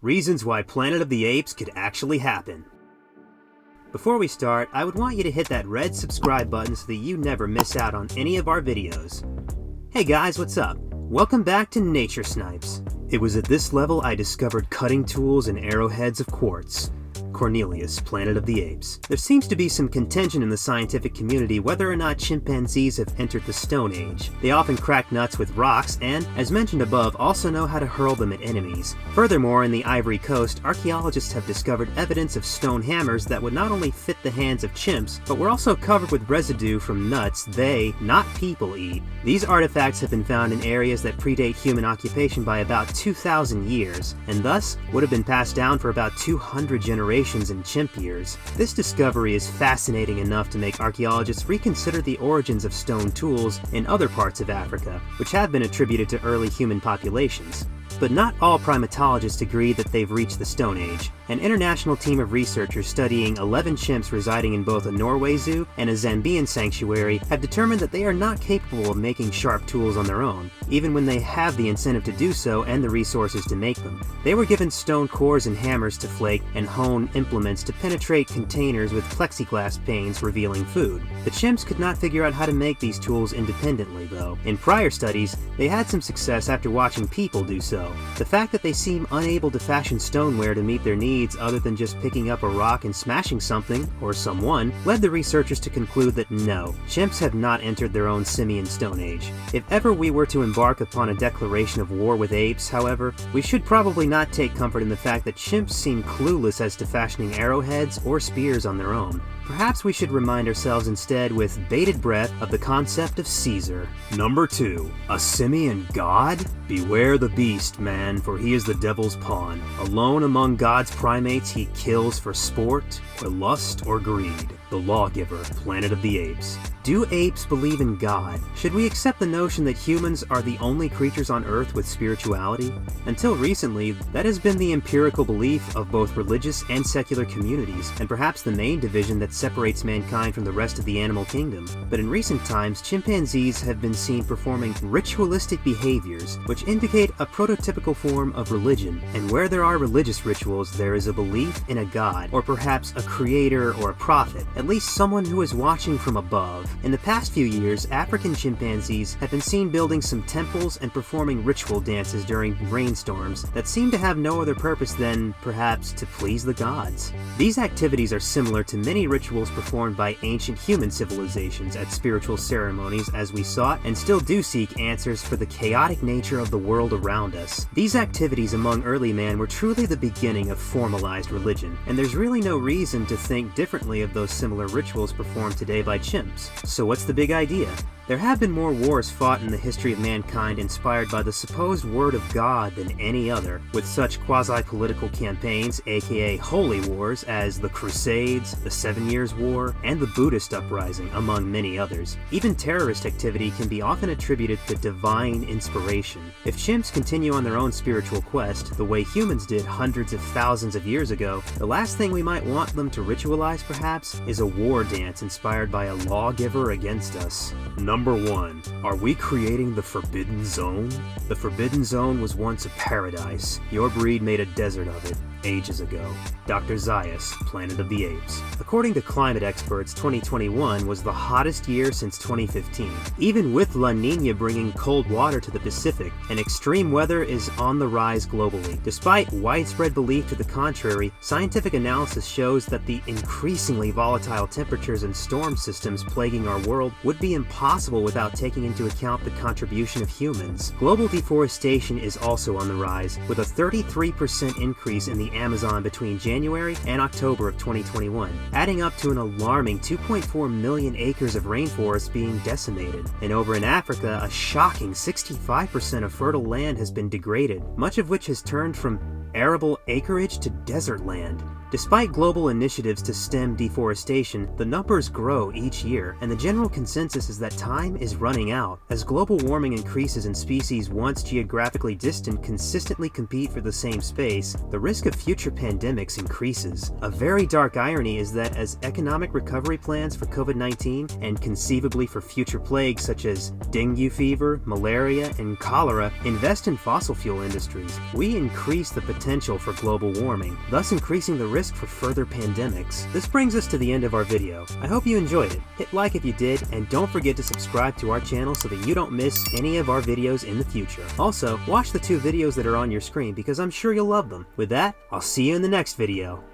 Reasons why Planet of the Apes could actually happen. Before we start, I would want you to hit that red subscribe button so that you never miss out on any of our videos. Hey guys, what's up? Welcome back to Nature Snipes. It was at this level I discovered cutting tools and arrowheads of quartz. Cornelius, Planet of the Apes. There seems to be some contention in the scientific community whether or not chimpanzees have entered the Stone Age. They often crack nuts with rocks and, as mentioned above, also know how to hurl them at enemies. Furthermore, in the Ivory Coast, archaeologists have discovered evidence of stone hammers that would not only fit the hands of chimps, but were also covered with residue from nuts they, not people, eat. These artifacts have been found in areas that predate human occupation by about 2,000 years, and thus would have been passed down for about 200 generations in chimp years. This discovery is fascinating enough to make archaeologists reconsider the origins of stone tools in other parts of Africa, which have been attributed to early human populations. But not all primatologists agree that they've reached the Stone Age. An international team of researchers studying 11 chimps residing in both a Norway zoo and a Zambian sanctuary have determined that they are not capable of making sharp tools on their own, even when they have the incentive to do so and the resources to make them. They were given stone cores and hammers to flake and hone implements to penetrate containers with plexiglass panes revealing food. The chimps could not figure out how to make these tools independently, though. In prior studies, they had some success after watching people do so. The fact that they seem unable to fashion stoneware to meet their needs other than just picking up a rock and smashing something, or someone, led the researchers to conclude that no, chimps have not entered their own simian Stone Age. If ever we were to embark upon a declaration of war with apes, however, we should probably not take comfort in the fact that chimps seem clueless as to fashioning arrowheads or spears on their own. Perhaps we should remind ourselves instead with bated breath of the concept of Caesar. Number 2. A simian god? Beware the beast, man, for he is the devil's pawn. Alone among God's primates he kills for sport, or lust, or greed. The Lawgiver, Planet of the Apes. Do apes believe in God? Should we accept the notion that humans are the only creatures on Earth with spirituality? Until recently, that has been the empirical belief of both religious and secular communities, and perhaps the main division that separates mankind from the rest of the animal kingdom. But in recent times, chimpanzees have been seen performing ritualistic behaviors, which indicate a prototypical form of religion. And where there are religious rituals, there is a belief in a god, or perhaps a creator or a prophet, at least someone who is watching from above. In the past few years, African chimpanzees have been seen building some temples and performing ritual dances during rainstorms that seem to have no other purpose than, perhaps, to please the gods. These activities are similar to many rituals performed by ancient human civilizations at spiritual ceremonies as we sought and still do seek answers for the chaotic nature of the world around us. These activities among early man were truly the beginning of formalized religion, and there's really no reason to think differently of those similar rituals performed today by chimps. So what's the big idea? There have been more wars fought in the history of mankind inspired by the supposed word of God than any other, with such quasi-political campaigns, aka holy wars, as the Crusades, the 7 Years' War, and the Buddhist uprising, among many others. Even terrorist activity can be often attributed to divine inspiration. If chimps continue on their own spiritual quest, the way humans did hundreds of thousands of years ago, the last thing we might want them to ritualize, perhaps, is a war dance inspired by a lawgiver against us. Number 1. Are we creating the Forbidden Zone? The Forbidden Zone was once a paradise. Your breed made a desert of it ages ago. Dr. Zaius, Planet of the Apes. According to climate experts, 2021 was the hottest year since 2015. Even with La Niña bringing cold water to the Pacific, and extreme weather is on the rise globally. Despite widespread belief to the contrary, scientific analysis shows that the increasingly volatile temperatures and storm systems plaguing our world would be impossible without taking into account the contribution of humans. Global deforestation is also on the rise, with a 33% increase in the Amazon between January and October of 2021, adding up to an alarming 2.4 million acres of rainforest being decimated. And over in Africa, a shocking 65% of fertile land has been degraded, much of which has turned from arable acreage to desert land. Despite global initiatives to stem deforestation, the numbers grow each year, and the general consensus is that time is running out. As global warming increases and species once geographically distant consistently compete for the same space, the risk of future pandemics increases. A very dark irony is that as economic recovery plans for COVID-19 and conceivably for future plagues such as dengue fever, malaria, and cholera invest in fossil fuel industries, we increase the potential for global warming, thus increasing the risk for further pandemics. This brings us to the end of our video. I hope you enjoyed it. Hit like if you did, and don't forget to subscribe to our channel so that you don't miss any of our videos in the future. Also, watch the 2 videos that are on your screen because I'm sure you'll love them. With that, I'll see you in the next video.